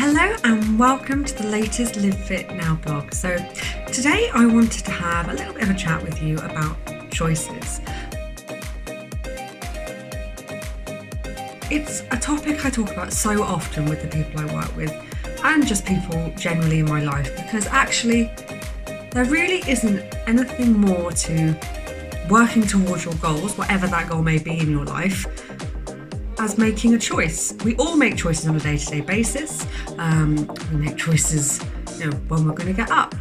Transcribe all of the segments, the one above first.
Hello and welcome to the latest LiveFitNow blog. So today I wanted to have a little bit of a chat with you about choices. It's a topic I talk about so often with the people I work with and just people generally in my life, because actually there really isn't anything more to working towards your goals, whatever that goal may be in your life, as making a choice. We all make choices on a day-to-day basis. We make choices, when we're going to get up,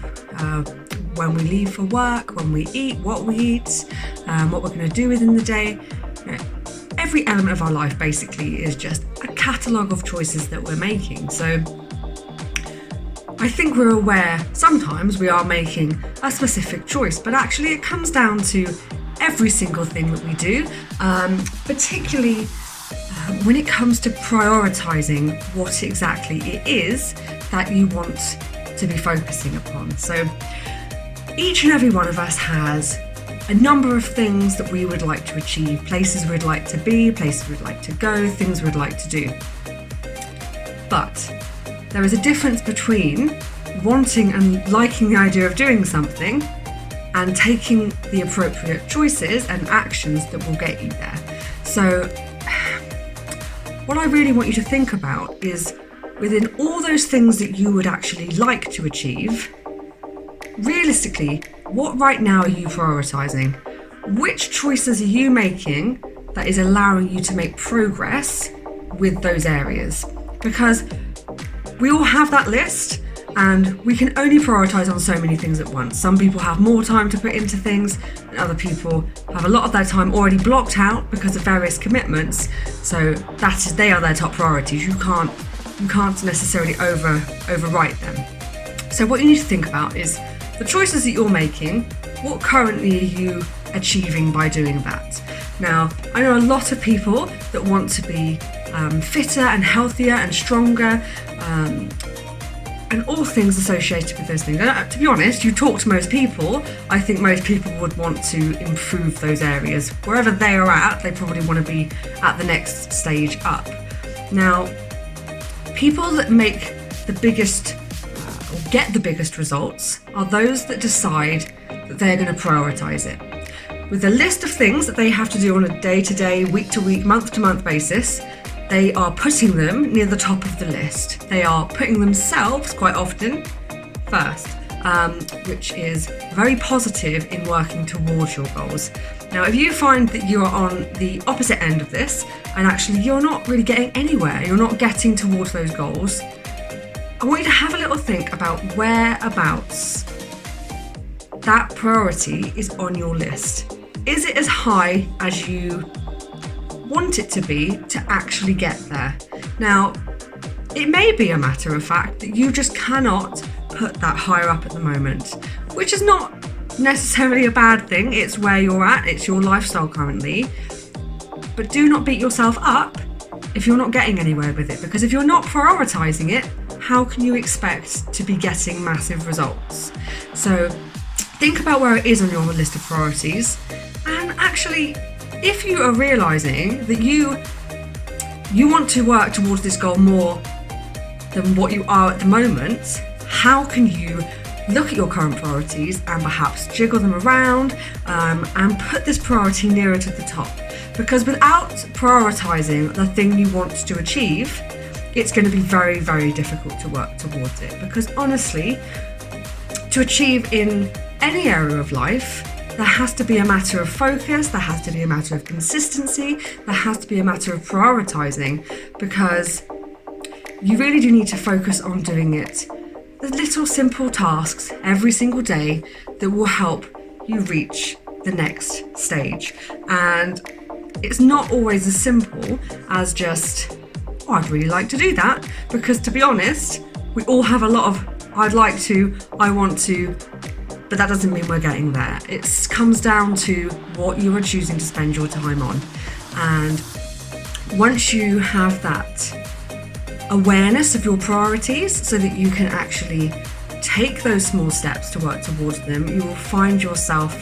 when we leave for work, when we eat, what we eat, what we're going to do within the day. Every element of our life basically is just a catalogue of choices that we're making. So I think we're aware sometimes we are making a specific choice, but actually it comes down to every single thing that we do, particularly when it comes to prioritising what exactly it is that you want to be focusing upon. So each and every one of us has a number of things that we would like to achieve, places we'd like to be, places we'd like to go, things we'd like to do. But there is a difference between wanting and liking the idea of doing something and taking the appropriate choices and actions that will get you there. So what I really want you to think about is, within all those things that you would actually like to achieve, realistically, what right now are you prioritising? Which choices are you making that is allowing you to make progress with those areas? Because we all have that list and we can only prioritise on so many things at once. Some people have more time to put into things, and other people have a lot of their time already blocked out because of various commitments. So they are their top priorities. You can't necessarily overwrite them. So what you need to think about is the choices that you're making. What currently are you achieving by doing that? Now, I know a lot of people that want to be fitter and healthier and stronger, and all things associated with those things. To be honest, you talk to most people, I think most people would want to improve those areas. Wherever they are at, they probably want to be at the next stage up. Now, people that make the biggest or get the biggest results are those that decide that they're going to prioritise it. With a list of things that they have to do on a day-to-day, week-to-week, month-to-month basis, they are putting them near the top of the list. They are putting themselves quite often first, which is very positive in working towards your goals. Now, if you find that you are on the opposite end of this and actually you're not really getting anywhere, you're not getting towards those goals, I want you to have a little think about whereabouts that priority is on your list. Is it as high as you want it to be to actually get there? Now, it may be a matter of fact that you just cannot put that higher up at the moment, which is not necessarily a bad thing. It's where you're at, it's your lifestyle currently. But do not beat yourself up if you're not getting anywhere with it, because if you're not prioritising it, how can you expect to be getting massive results? So think about where it is on your list of priorities, and actually, if you are realising that you want to work towards this goal more than what you are at the moment, how can you look at your current priorities and perhaps jiggle them around and put this priority nearer to the top? Because without prioritising the thing you want to achieve, it's going to be very, very difficult to work towards it. Because honestly, to achieve in any area of life, there has to be a matter of focus, there has to be a matter of consistency, there has to be a matter of prioritising, because you really do need to focus on doing it. The little simple tasks every single day that will help you reach the next stage. And it's not always as simple as just, I'd really like to do that, because to be honest, we all have a lot of I'd like to, I want to, but that doesn't mean we're getting there. It comes down to what you are choosing to spend your time on. And once you have that awareness of your priorities so that you can actually take those small steps to work towards them, you will find yourself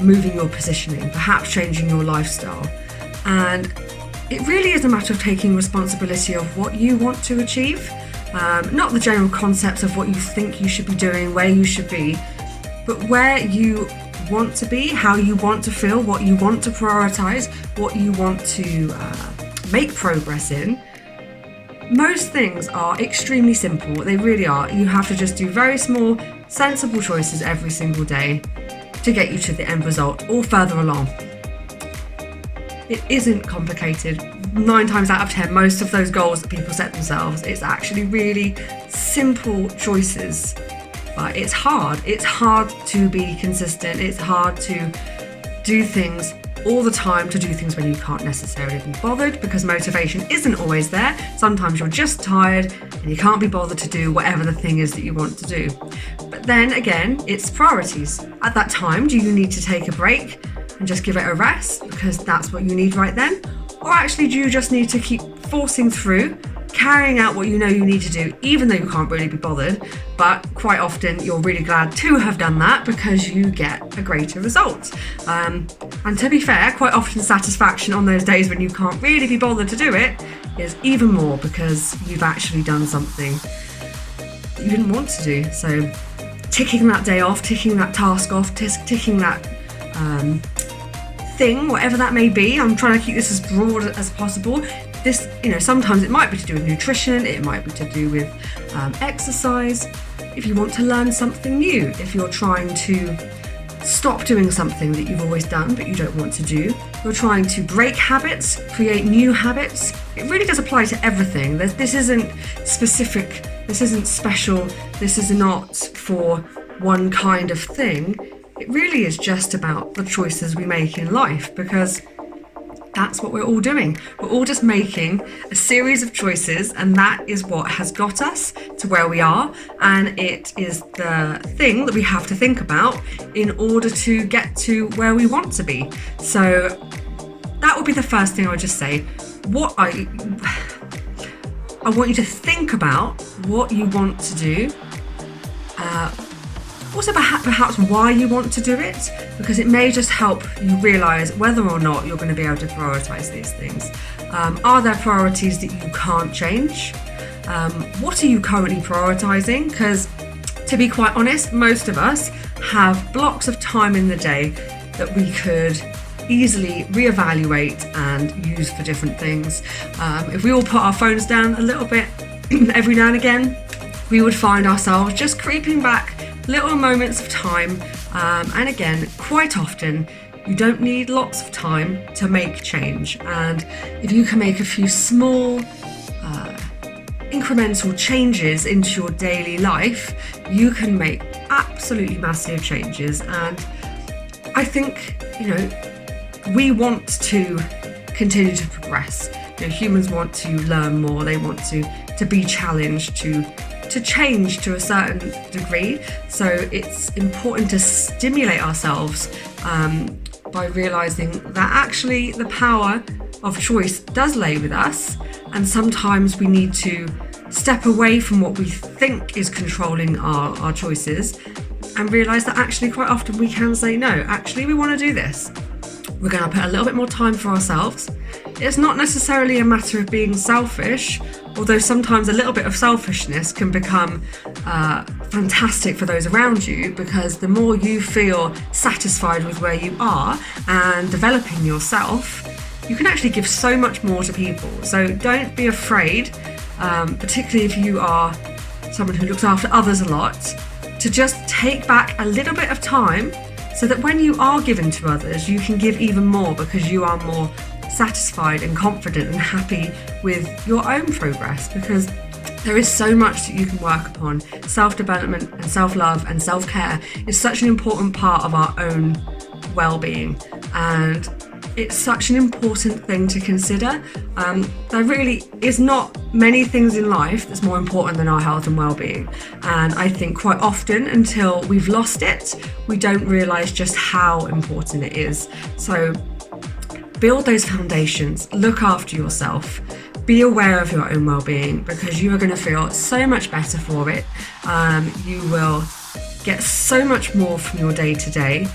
moving your positioning, perhaps changing your lifestyle. And it really is a matter of taking responsibility of what you want to achieve Not the general concepts of what you think you should be doing, where you should be, but where you want to be, how you want to feel, what you want to prioritize, what you want to make progress in. Most things are extremely simple. They really are. You have to just do very small, sensible choices every single day to get you to the end result or further along. It isn't complicated. 9 times out of 10, most of those goals that people set themselves, it's actually really simple choices. But it's hard. It's hard to be consistent. It's hard to do things all the time, to do things when you can't necessarily be bothered, because motivation isn't always there. Sometimes you're just tired and you can't be bothered to do whatever the thing is that you want to do. But then again, it's priorities. At that time, do you need to take a break and just give it a rest because that's what you need right then? Or actually, do you just need to keep forcing through, carrying out what you know you need to do, even though you can't really be bothered, but quite often you're really glad to have done that because you get a greater result. And to be fair, quite often satisfaction on those days when you can't really be bothered to do it is even more because you've actually done something that you didn't want to do. So ticking that day off, ticking that task off, ticking that thing, whatever that may be. I'm trying to keep this as broad as possible. This, sometimes it might be to do with nutrition, it might be to do with exercise. If you want to learn something new, if you're trying to stop doing something that you've always done but you don't want to do, you're trying to break habits, create new habits. It really does apply to everything. This isn't specific, this isn't special, this is not for one kind of thing. It really is just about the choices we make in life, because that's what we're all doing. We're all just making a series of choices, and that is what has got us to where we are, and it is the thing that we have to think about in order to get to where we want to be. So that would be the first thing I would just say. I want you to think about what you want to do. Also perhaps why you want to do it, because it may just help you realise whether or not you're going to be able to prioritise these things. Are there priorities that you can't change? What are you currently prioritising? Because to be quite honest, most of us have blocks of time in the day that we could easily reevaluate and use for different things. If we all put our phones down a little bit every now and again, we would find ourselves just creeping back little moments of time. And again, quite often, you don't need lots of time to make change. And if you can make a few small, incremental changes into your daily life, you can make absolutely massive changes. And I think, we want to continue to progress. Humans want to learn more. They want to be challenged, to change to a certain degree. So it's important to stimulate ourselves by realizing that actually the power of choice does lay with us, and sometimes we need to step away from what we think is controlling our choices and realize that actually quite often we can say, no, actually we want to do this. We're going to put a little bit more time for ourselves. It's not necessarily a matter of being selfish, although sometimes a little bit of selfishness can become fantastic for those around you, because the more you feel satisfied with where you are and developing yourself, you can actually give so much more to people. So don't be afraid, particularly if you are someone who looks after others a lot, to just take back a little bit of time so that when you are giving to others, you can give even more, because you are more satisfied and confident and happy with your own progress, because there is so much that you can work upon. Self-development and self-love and self-care is such an important part of our own well-being, and it's such an important thing to consider. There really is not many things in life that's more important than our health and well-being, and I think quite often until we've lost it, we don't realise just how important it is. So build those foundations, look after yourself, be aware of your own well-being, because you are going to feel so much better for it. You will get so much more from your day to day,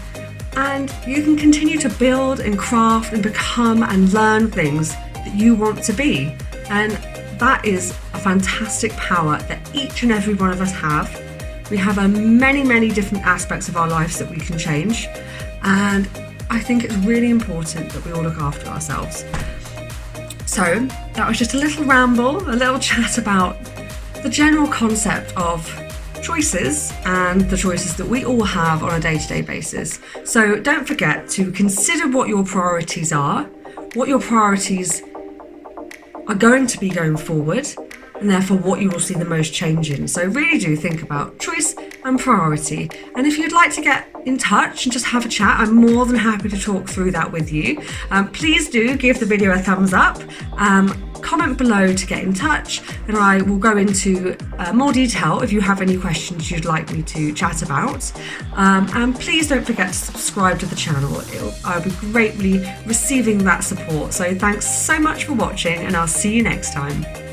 and you can continue to build and craft and become and learn things that you want to be. And that is a fantastic power that each and every one of us have. We have many different aspects of our lives that we can change, and I think it's really important that we all look after ourselves. So that was just a little ramble, a little chat about the general concept of choices and the choices that we all have on a day-to-day basis. So don't forget to consider what your priorities are, what your priorities are going to be going forward, and therefore what you will see the most change in. So really do think about choice and priority. And if you'd like to get in touch and just have a chat, I'm more than happy to talk through that with you. Please do give the video a thumbs up, comment below to get in touch, and I will go into more detail if you have any questions you'd like me to chat about. And please don't forget to subscribe to the channel. I'll be greatly receiving that support. So thanks so much for watching, and I'll see you next time.